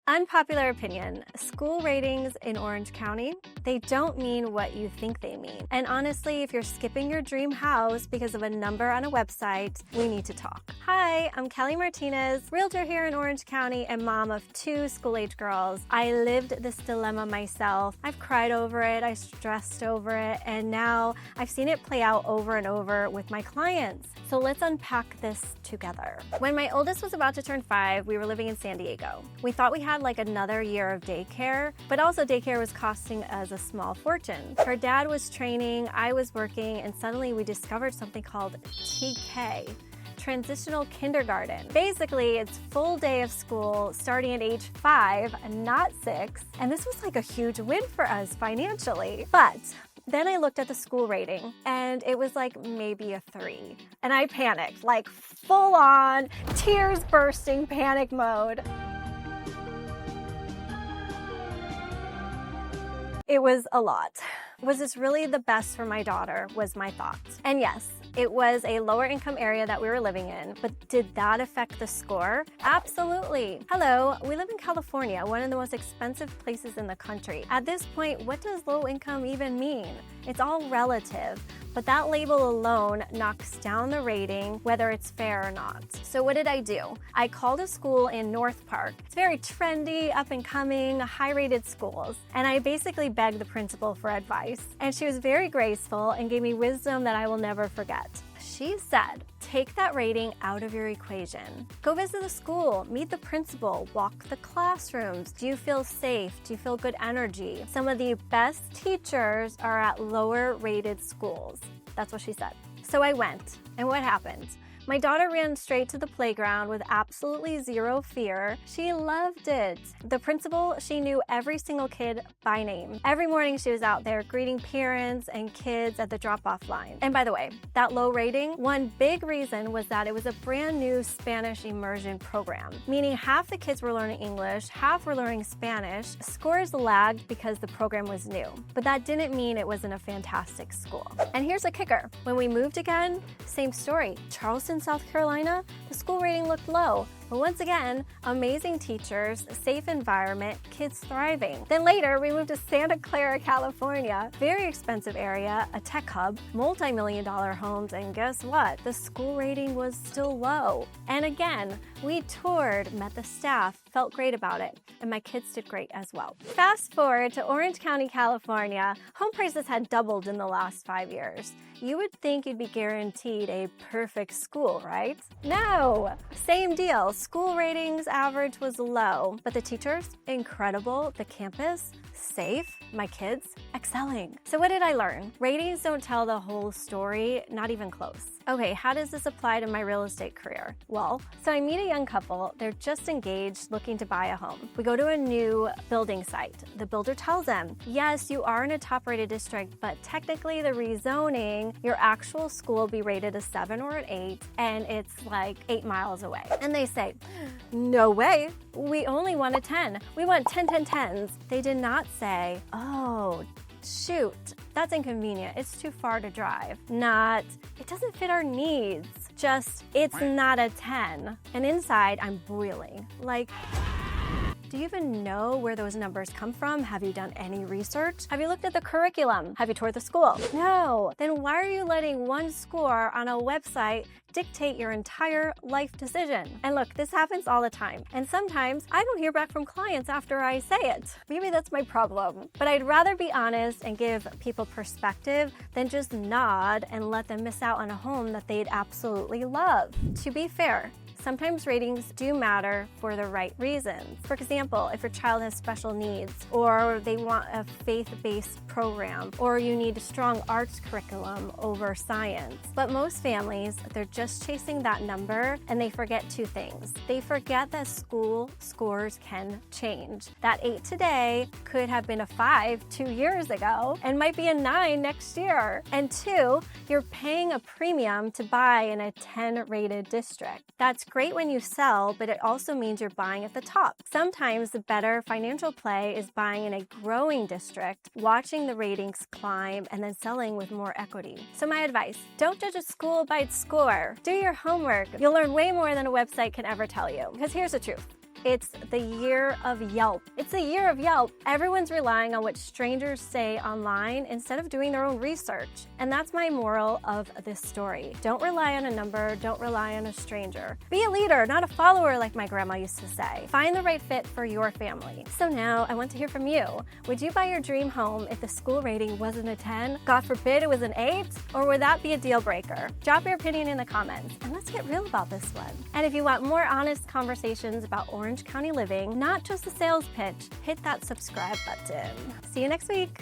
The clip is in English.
Unpopular opinion, school ratings in Orange County, they don't mean what you think they mean. And honestly, if you're skipping your dream house because of a number on a website, we need to talk. Hi, I'm Kelly Martinez, realtor here in Orange County and mom of 2 school-age girls. I lived this dilemma myself. I've cried over it, I stressed over it, and now I've seen it play out over and over with my clients. So let's unpack this together. When my oldest was about to turn 5, we were living in San Diego. We thought we had like another year of daycare, but also daycare was costing us a small fortune. Her dad was training, I was working, and suddenly we discovered something called TK. Transitional kindergarten. Basically, it's full day of school starting at age 5, not 6, and this was like a huge win for us financially. But then I looked at the school rating and it was like maybe a 3. And I panicked, like full on, tears bursting, panic mode. It was a lot. Was this really the best for my daughter, was my thought. And yes, it was a lower income area that we were living in, but did that affect the score? Absolutely. Hello, we live in California, one of the most expensive places in the country. At this point, what does low income even mean? It's all relative, but that label alone knocks down the rating, whether it's fair or not. So what did I do? I called a school in North Park. It's very trendy, up and coming, high-rated schools. And I basically begged the principal for advice. And she was very graceful and gave me wisdom that I will never forget. She said, take that rating out of your equation. Go visit the school, meet the principal, walk the classrooms. Do you feel safe? Do you feel good energy? Some of the best teachers are at lower rated schools. That's what she said. So I went, and what happened? My daughter ran straight to the playground with absolutely zero fear. She loved it. The principal, she knew every single kid by name. Every morning she was out there greeting parents and kids at the drop-off line. And by the way, that low rating, one big reason was that it was a brand new Spanish immersion program, meaning half the kids were learning English, half were learning Spanish. Scores lagged because the program was new, but that didn't mean it wasn't a fantastic school. And here's a kicker. When we moved again, same story. Charleston, South Carolina, the school rating looked low. But once again, amazing teachers, safe environment, kids thriving. Then later, we moved to Santa Clara, California. Very expensive area, a tech hub, multi-million-dollar homes, and guess what? The school rating was still low. And again, we toured, met the staff, felt great about it, and my kids did great as well. Fast forward to Orange County, California, home prices had doubled in the last 5 years. You would think you'd be guaranteed a perfect school, right? No! Same deal. School ratings average was low, but the teachers, incredible. The campus, safe. My kids, excelling. So what did I learn? Ratings don't tell the whole story, not even close. Okay, how does this apply to my real estate career? Well, so I meet a young couple, they're just engaged, looking to buy a home. We go to a new building site. The builder tells them, yes, you are in a top-rated district, but technically the rezoning, your actual school will be rated a 7 or an 8, and it's like 8 miles away. And they say, no way, we only want a 10. We want 10, 10, 10s. They did not say, oh, shoot, that's inconvenient. It's too far to drive. Not, it doesn't fit our needs. Just, it's not a 10. And inside, I'm boiling. Like, do you even know where those numbers come from? Have you done any research? Have you looked at the curriculum? Have you toured the school? No. Then why are you letting one score on a website dictate your entire life decision? And look, this happens all the time. And sometimes I don't hear back from clients after I say it. Maybe that's my problem. But I'd rather be honest and give people perspective than just nod and let them miss out on a home that they'd absolutely love. To be fair, sometimes ratings do matter for the right reasons. For example, if your child has special needs, or they want a faith-based program, or you need a strong arts curriculum over science. But most families, they're just chasing that number and they forget 2 things. They forget that school scores can change. That 8 today could have been a 5 2 years ago and might be a 9 next year. And 2, you're paying a premium to buy in a 10-rated district. That's great when you sell, but it also means you're buying at the top. Sometimes the better financial play is buying in a growing district, watching the ratings climb, and then selling with more equity. So my advice, don't judge a school by its score. Do your homework. You'll learn way more than a website can ever tell you. Because here's the truth. It's the year of Yelp. It's the year of Yelp. Everyone's relying on what strangers say online instead of doing their own research. And that's my moral of this story. Don't rely on a number, don't rely on a stranger. Be a leader, not a follower like my grandma used to say. Find the right fit for your family. So now I want to hear from you. Would you buy your dream home if the school rating wasn't a 10? God forbid it was an 8? Or would that be a deal breaker? Drop your opinion in the comments and let's get real about this one. And if you want more honest conversations about Orange County living, not just a sales pitch, hit that subscribe button. See you next week.